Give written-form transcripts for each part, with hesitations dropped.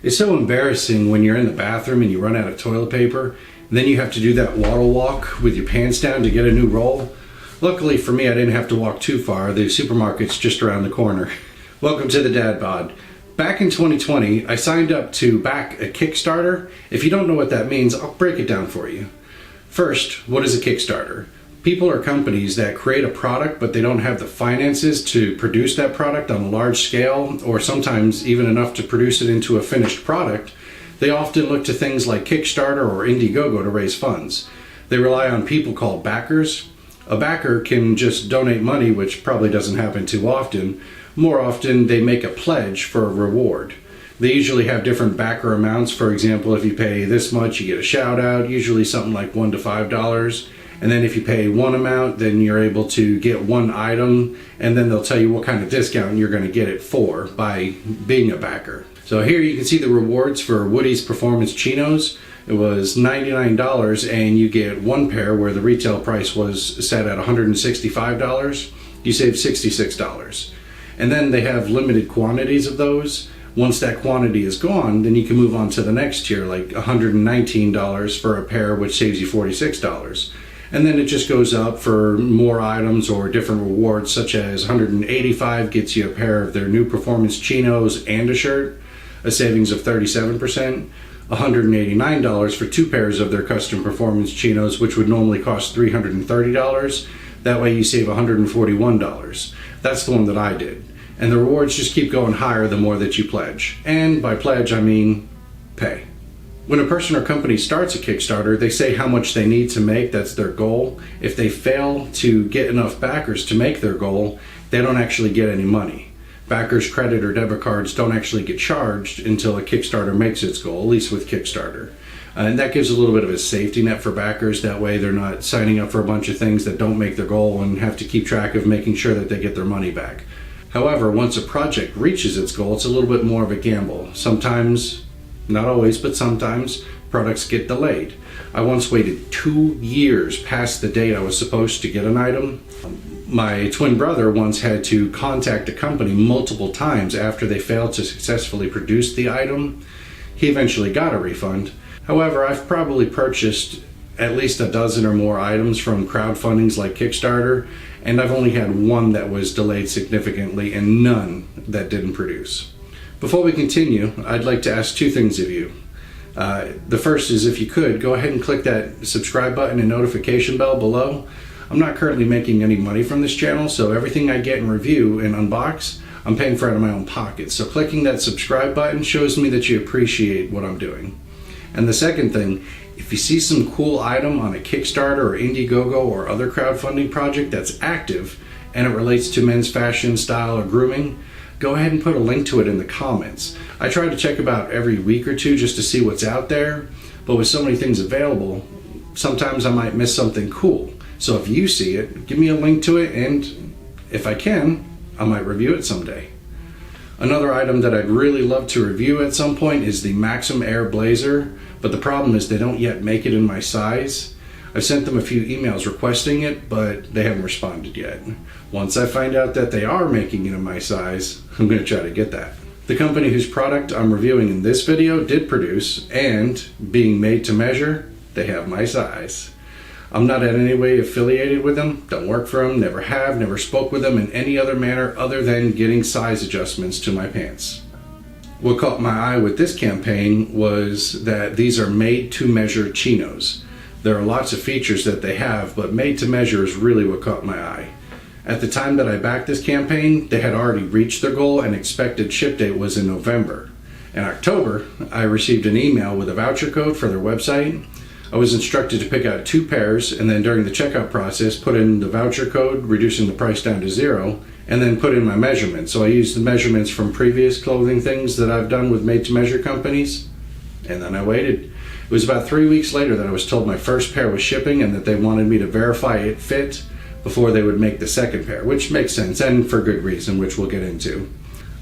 It's so embarrassing when you're in the bathroom and you run out of toilet paper, and then you have to do that waddle walk with your pants down to get a new roll. Luckily for me, I didn't have to walk too far. The supermarket's just around the corner. Welcome to the Dad Bod. Back in 2020, I signed up to back a Kickstarter. If you don't know what that means, I'll break it down for you. First, what is a Kickstarter? People or companies that create a product but they don't have the finances to produce that product on a large scale, or sometimes even enough to produce it into a finished product. They often look to things like Kickstarter or Indiegogo to raise funds. They rely on people called backers. A backer can just donate money, which probably doesn't happen too often. More often, they make a pledge for a reward. They usually have different backer amounts. For example, if you pay this much, you get a shout out, usually something like $1 to $5. And then if you pay one amount, then you're able to get one item, and then they'll tell you what kind of discount you're going to get it for by being a backer. So here you can see the rewards for Woodies Performance Chinos. It was $99 and you get one pair where the retail price was set at $165. You save $66. And then they have limited quantities of those. Once that quantity is gone, then you can move on to the next tier, like $119 for a pair, which saves you $46. And then it just goes up for more items or different rewards, such as $185 gets you a pair of their new Performance Chinos and a shirt, a savings of 37%. $189 for two pairs of their custom Performance Chinos, which would normally cost $330. That way you save $141. That's the one that I did. And the rewards just keep going higher the more that you pledge. And by pledge, I mean pay. When a person or company starts a Kickstarter, they say how much they need to make. That's their goal. If they fail to get enough backers to make their goal, they don't actually get any money. Backers' credit or debit cards don't actually get charged until a Kickstarter makes its goal, at least with Kickstarter. And that gives a little bit of a safety net for backers. That way they're not signing up for a bunch of things that don't make their goal and have to keep track of making sure that they get their money back. However, once a project reaches its goal, it's a little bit more of a gamble. Sometimes, not always, but sometimes, products get delayed. I once waited 2 years past the date I was supposed to get an item. My twin brother once had to contact a company multiple times after they failed to successfully produce the item. He eventually got a refund. However, I've probably purchased at least a dozen or more items from crowdfundings like Kickstarter, and I've only had one that was delayed significantly and none that didn't produce. Before we continue, I'd like to ask two things of you. The first is, if you could, go ahead and click that subscribe button and notification bell below. I'm not currently making any money from this channel, so everything I get and review and unbox, I'm paying for out of my own pocket. So clicking that subscribe button shows me that you appreciate what I'm doing. And the second thing, if you see some cool item on a Kickstarter or Indiegogo or other crowdfunding project that's active and it relates to men's fashion, style, or grooming, go ahead and put a link to it in the comments. I try to check about every week or two just to see what's out there, but with so many things available, sometimes I might miss something cool. So if you see it, give me a link to it, and if I can, I might review it someday. Another item that I'd really love to review at some point is the Maxim Air Blazer, but the problem is they don't yet make it in my size. I've sent them a few emails requesting it, but they haven't responded yet. Once I find out that they are making it in my size, I'm going to try to get that. The company whose product I'm reviewing in this video did produce, and being made to measure, they have my size. I'm not in any way affiliated with them, don't work for them, never have, never spoke with them in any other manner other than getting size adjustments to my pants. What caught my eye with this campaign was that these are made to measure chinos. There are lots of features that they have, but made to measure is really what caught my eye. At the time that I backed this campaign, they had already reached their goal and expected ship date was in November. In October, I received an email with a voucher code for their website. I was instructed to pick out 2 pairs, and then during the checkout process put in the voucher code, reducing the price down to 0, and then put in my measurements. So I used the measurements from previous clothing things that I've done with made-to-measure companies, and then I waited. It was about 3 weeks later that I was told my first pair was shipping and that they wanted me to verify it fit before they would make the second pair, which makes sense, and for good reason, which we'll get into.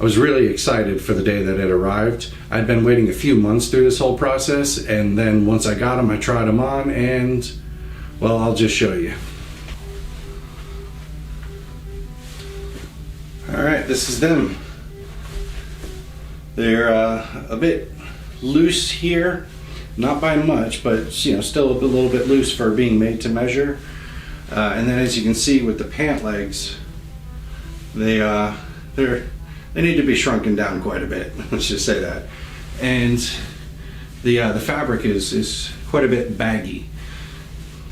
I was really excited for the day that it arrived. I'd been waiting a few months through this whole process, and then once I got them, I tried them on, and, well, I'll just show you. Alright, this is them. They're a bit loose here, not by much, but you know, still a little bit loose for being made to measure. And then as you can see with the pant legs, they need to be shrunken down quite a bit. Let's just say that. And the fabric is quite a bit baggy.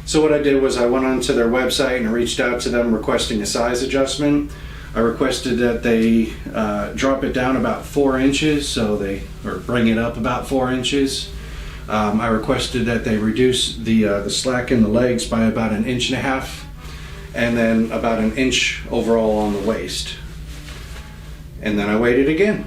So what I did was I went onto their website and reached out to them requesting a size adjustment. I requested that they drop it down about 4 inches, or bring it up about 4 inches. I requested that they reduce the slack in the legs by about 1.5 inches, and then about 1 inch overall on the waist. And then I weighed it again.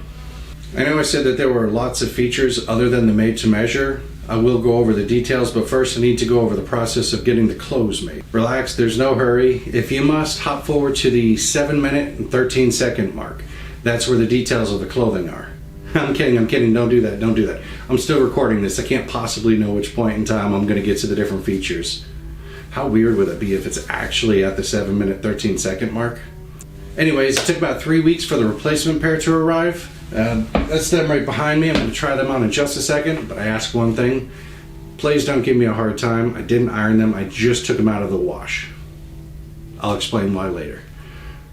I know I said that there were lots of features other than the made to measure. I will go over the details, but first I need to go over the process of getting the clothes made. Relax, there's no hurry. If you must, hop forward to the 7-minute and 13-second mark. That's where the details of the clothing are. I'm kidding, don't do that. I'm still recording this. I can't possibly know which point in time I'm gonna get to the different features. How weird would it be if it's actually at the 7-minute, 13-second mark? Anyways, it took about 3 weeks for the replacement pair to arrive. That's them right behind me. I'm going to try them on in just a second, but I ask one thing. Please don't give me a hard time. I didn't iron them. I just took them out of the wash. I'll explain why later.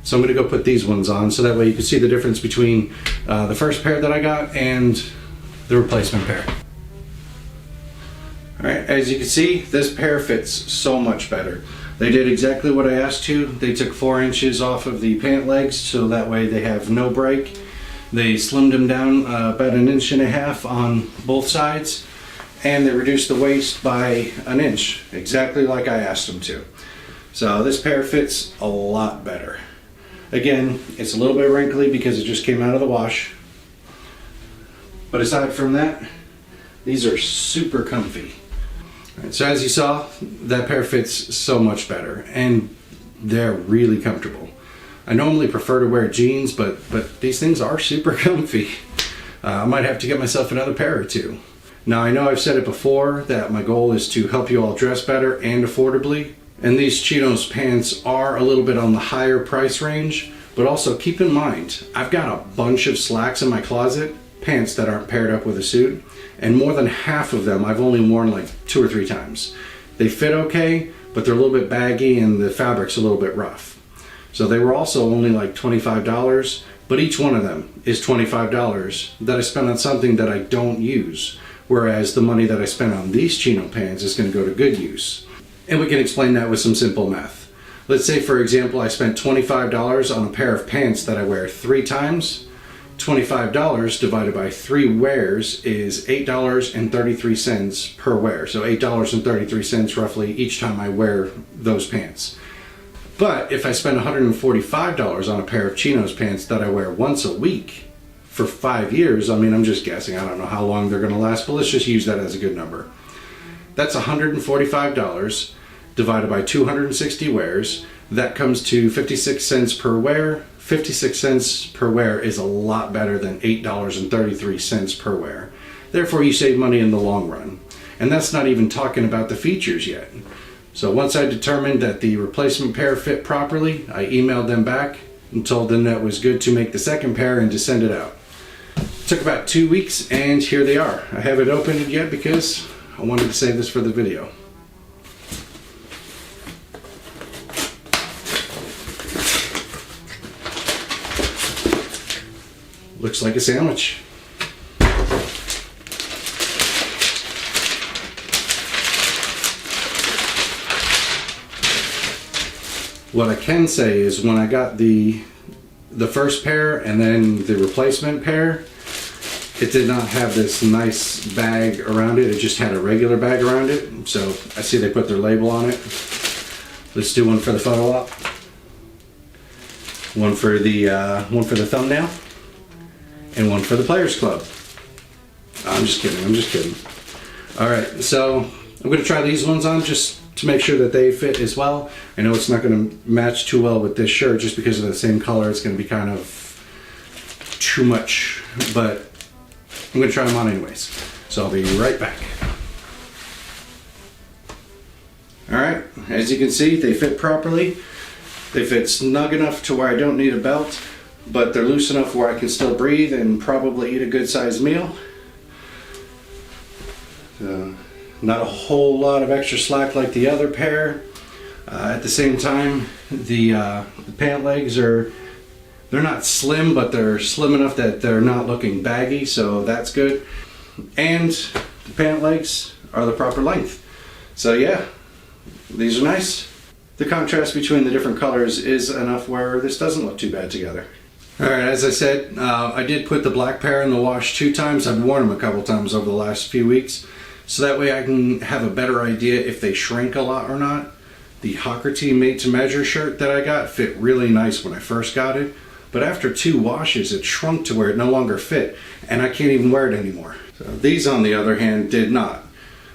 So I'm going to go put these ones on so that way you can see the difference between the first pair that I got and the replacement pair. Alright, as you can see, this pair fits so much better. They did exactly what I asked to. They took 4 inches off of the pant legs so that way they have no break. They slimmed them down about 1.5 inches on both sides, and they reduced the waist by 1 inch, exactly like I asked them to. So this pair fits a lot better. Again, it's a little bit wrinkly because it just came out of the wash. But aside from that, these are super comfy. Right, so as you saw, that pair fits so much better, and they're really comfortable. I normally prefer to wear jeans, but these things are super comfy. I might have to get myself another pair or two. Now I know I've said it before that my goal is to help you all dress better and affordably. And these Chinos pants are a little bit on the higher price range, but also keep in mind, I've got a bunch of slacks in my closet, pants that aren't paired up with a suit, and more than half of them I've only worn like 2 or 3 times. They fit okay, but they're a little bit baggy and the fabric's a little bit rough. So they were also only like $25, but each one of them is $25 that I spent on something that I don't use, whereas the money that I spent on these Chino pants is going to go to good use. And we can explain that with some simple math. Let's say, for example, I spent $25 on a pair of pants that I wear 3 times. $25 divided by 3 wears is $8.33 per wear. So $8.33 roughly each time I wear those pants. But if I spend $145 on a pair of Chinos pants that I wear once a week for 5 years, I mean, I'm just guessing, I don't know how long they're going to last, but let's just use that as a good number. That's $145 divided by 260 wears. That comes to 56 cents per wear. 56 cents per wear is a lot better than $8.33 per wear. Therefore, you save money in the long run. And that's not even talking about the features yet. So once I determined that the replacement pair fit properly, I emailed them back and told them that it was good to make the second pair and to send it out. It took about 2 weeks, and here they are. I haven't opened it yet because I wanted to save this for the video. Looks like a sandwich. What I can say is when I got the first pair and then the replacement pair, it did not have this nice bag around it. It just had a regular bag around it. So I see they put their label on it. Let's do one for the photo op. One for the thumbnail. And one for the Players Club. I'm just kidding. Alright, so I'm going to try these ones on just to make sure that they fit as well. I know it's not going to match too well with this shirt just because of the same color. It's going to be kind of too much, but I'm going to try them on anyways. So I'll be right back. Alright, as you can see, they fit properly. They fit snug enough to where I don't need a belt, but they're loose enough where I can still breathe and probably eat a good sized meal. Not a whole lot of extra slack like the other pair. At the same time, the pant legs they're not slim, but they're slim enough that they're not looking baggy, so that's good. And the pant legs are the proper length. So yeah, these are nice. The contrast between the different colors is enough where this doesn't look too bad together. Alright, as I said, I did put the black pair in the wash 2 times. I've worn them a couple times over the last few weeks, so that way I can have a better idea if they shrink a lot or not. The Hockerty made to measure shirt that I got fit really nice when I first got it, but after 2 washes it shrunk to where it no longer fit, and I can't even wear it anymore. So these, on the other hand, did not.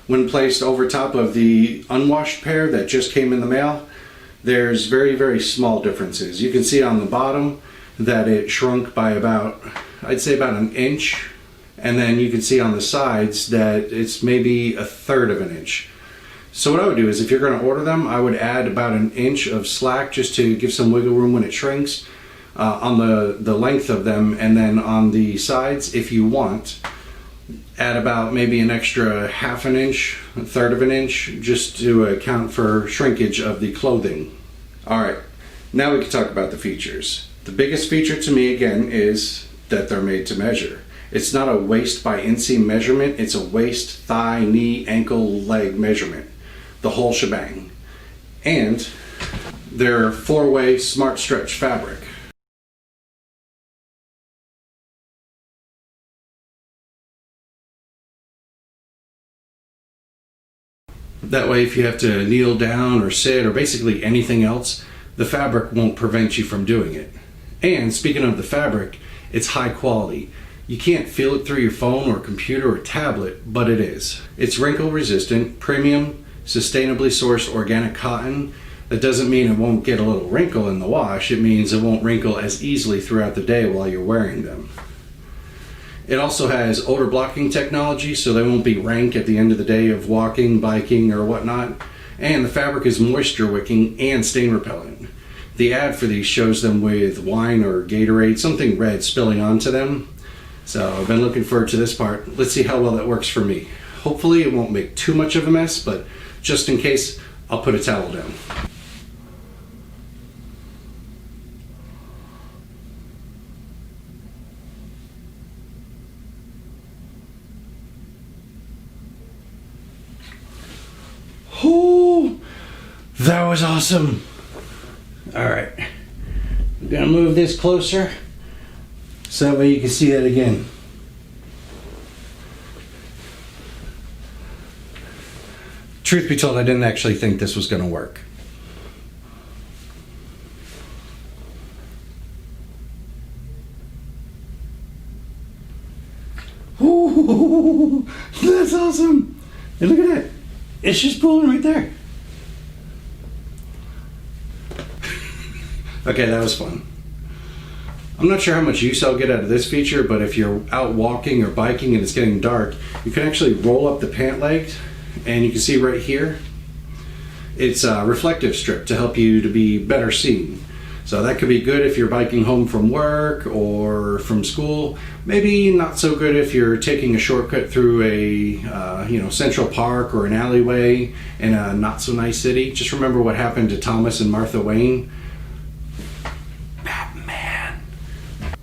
When placed over top of the unwashed pair that just came in the mail, there's very, very small differences. You can see on the bottom that it shrunk by about, I'd say about an inch, and then you can see on the sides that it's maybe 1/3 of an inch. So what I would do is, if you're going to order them, I would add about an inch of slack just to give some wiggle room when it shrinks on the length of them, and then on the sides, if you want, add about maybe an extra 1/2 inch, 1/3 of an inch, just to account for shrinkage of the clothing. Alright, now we can talk about the features. The biggest feature to me, again, is that they're made to measure. It's not a waist by inseam measurement, it's a waist, thigh, knee, ankle, leg measurement. The whole shebang. And they're 4-way smart stretch fabric. That way, if you have to kneel down or sit or basically anything else, the fabric won't prevent you from doing it. And speaking of the fabric, it's high quality. You can't feel it through your phone or computer or tablet, but it is. It's wrinkle resistant, premium, sustainably sourced organic cotton. That doesn't mean it won't get a little wrinkle in the wash. It means it won't wrinkle as easily throughout the day while you're wearing them. It also has odor blocking technology, so they won't be rank at the end of the day of walking, biking, or whatnot. And the fabric is moisture wicking and stain repellent. The ad for these shows them with wine or Gatorade, something red spilling onto them. So I've been looking forward to this part. Let's see how well that works for me. Hopefully it won't make too much of a mess, but just in case, I'll put a towel down. Oh, that was awesome. All right, I'm gonna move this closer so that way you can see that again. Truth be told, I didn't actually think this was gonna work. Ooh, that's awesome. And look at that. It's just pulling right there. Okay, that was fun. I'm not sure how much use I'll get out of this feature, but if you're out walking or biking and it's getting dark, you can actually roll up the pant legs, and you can see right here, it's a reflective strip to help you to be better seen. So that could be good if you're biking home from work or from school. Maybe not so good if you're taking a shortcut through a Central Park or an alleyway in a not so nice city. Just remember what happened to Thomas and Martha Wayne. Batman.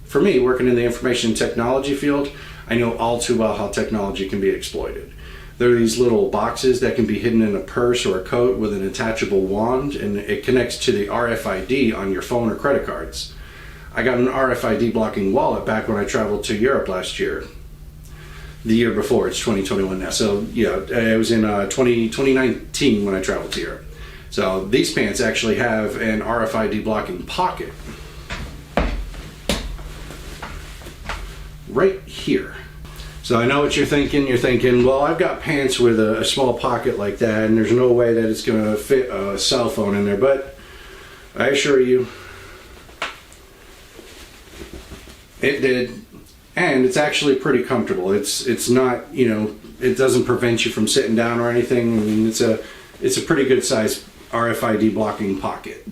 For me, working in the information technology field, I know all too well how technology can be exploited. There are these little boxes that can be hidden in a purse or a coat with an attachable wand, and it connects to the RFID on your phone or credit cards. I got an RFID blocking wallet back when I traveled to Europe last year. The year before, it's 2021 now. So yeah, it was in 2019 when I traveled to Europe. So these pants actually have an RFID blocking pocket right here. So I know what you're thinking. You're thinking, well, I've got pants with a small pocket like that, and there's no way that it's going to fit a cell phone in there. But I assure you, it did, and it's actually pretty comfortable. It's not, it doesn't prevent you from sitting down or anything. I mean, it's a pretty good size RFID blocking pocket.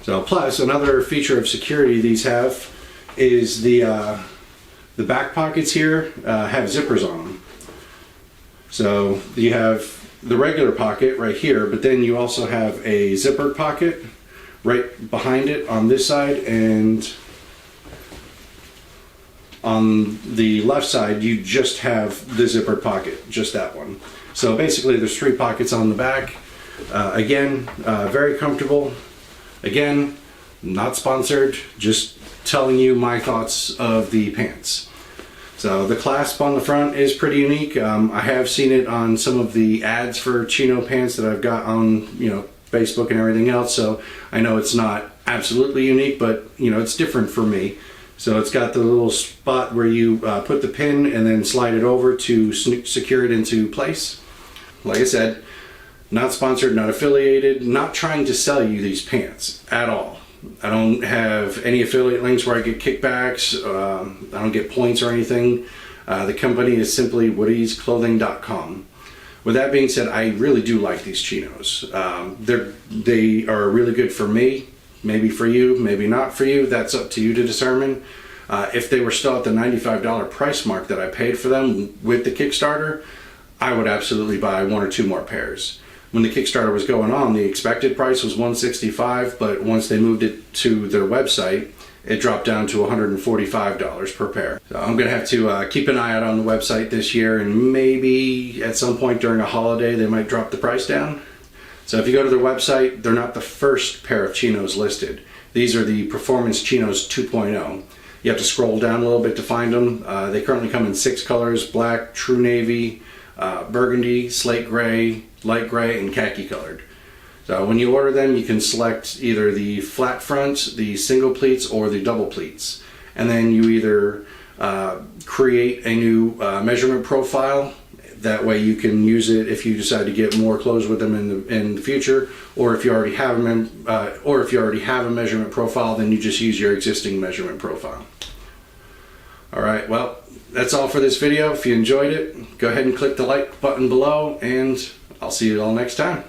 So plus another feature of security these have is the back pockets here have zippers on them. So you have the regular pocket right here, but then you also have a zippered pocket right behind it on this side, and on the left side you just have the zippered pocket, just that one. So basically there's 3 pockets on the back. Again, very comfortable. Again, not sponsored, just telling you my thoughts of the pants. So the clasp on the front is pretty unique. I have seen it on some of the ads for Chino pants that I've got on, Facebook and everything else. So I know it's not absolutely unique, but it's different for me. So it's got the little spot where you put the pin and then slide it over to secure it into place. Like I said, not sponsored, not affiliated, not trying to sell you these pants at all. I don't have any affiliate links where I get kickbacks. I don't get points or anything. The company is simply woodiesclothing.com. With that being said, I really do like these chinos. They are really good for me. Maybe for you, maybe not for you. That's up to you to determine. If they were still at the $95 price mark that I paid for them with the Kickstarter, I would absolutely buy 1 or 2 more pairs. When the Kickstarter was going on, the expected price was $165, but once they moved it to their website, it dropped down to $145 per pair. So I'm gonna have to keep an eye out on the website this year, and maybe at some point during a holiday they might drop the price down. So if you go to their website, they're not the first pair of chinos listed. These are the Performance Chinos 2.0. You have to scroll down a little bit to find them. They currently come in 6 colors: black, true navy, burgundy, slate gray, light gray, and khaki colored. So when you order them, you can select either the flat front, the single pleats, or the double pleats. And then you either create a new measurement profile. That way you can use it if you decide to get more clothes with them in the future, or if you already have a measurement profile, then you just use your existing measurement profile. All right, well, that's all for this video. If you enjoyed it, go ahead and click the like button below, and I'll see you all next time.